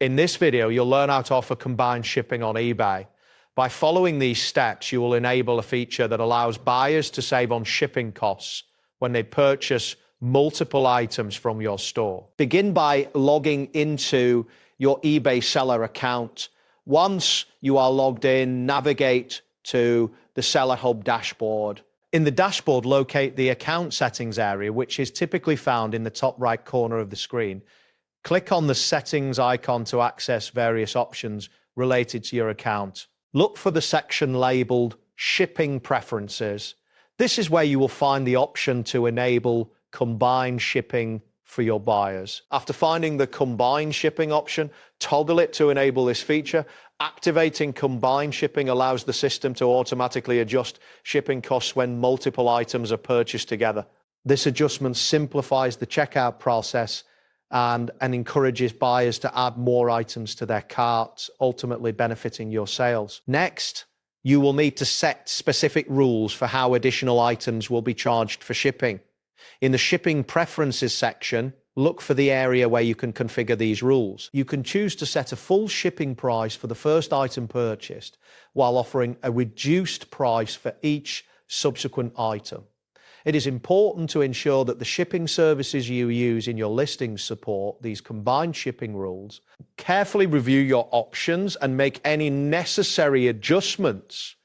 In this video, you'll learn how to offer combined shipping on eBay. By following these steps, you will enable a feature that allows buyers to save on shipping costs when they purchase multiple items from your store. Begin by logging into your eBay seller account. Once you are logged in, navigate to the Seller Hub dashboard. In the dashboard, locate the account settings area, which is typically found in the top right corner of the screen. Click on the settings icon to access various options related to your account. Look for the section labeled Shipping Preferences. This is where you will find the option to enable combined shipping for your buyers. After finding the combined shipping option, toggle it to enable this feature. Activating combined shipping allows the system to automatically adjust shipping costs when multiple items are purchased together. This adjustment simplifies the checkout process and encourages buyers to add more items to their carts, ultimately benefiting your sales. Next, you will need to set specific rules for how additional items will be charged for shipping. In the Shipping Preferences section, look for the area where you can configure these rules. You can choose to set a full shipping price for the first item purchased, while offering a reduced price for each subsequent item. It is important to ensure that the shipping services you use in your listings support these combined shipping rules. Carefully review your options and make any necessary adjustments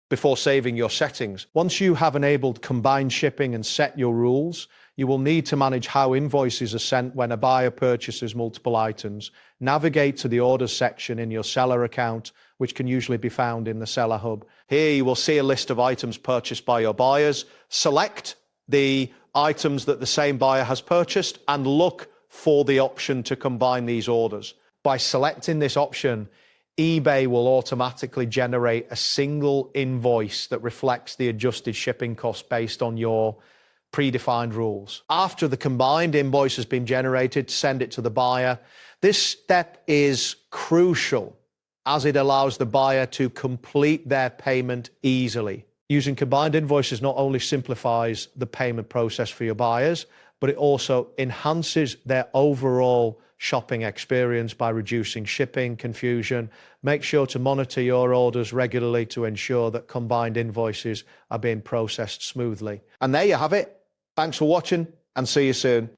before saving your settings. Once you have enabled combined shipping and set your rules, you will need to manage how invoices are sent when a buyer purchases multiple items. Navigate to the orders section in your seller account, which can usually be found in the Seller Hub. Here you will see a list of items purchased by your buyers. Select the items that the same buyer has purchased and look for the option to combine these orders. By selecting this option, eBay will automatically generate a single invoice that reflects the adjusted shipping cost based on your predefined rules. After the combined invoice has been generated, send it to the buyer. This step is crucial as it allows the buyer to complete their payment easily. Using combined invoices not only simplifies the payment process for your buyers, but it also enhances their overall shopping experience by reducing shipping confusion. Make sure to monitor your orders regularly to ensure that combined invoices are being processed smoothly. And there you have it. Thanks for watching and see you soon.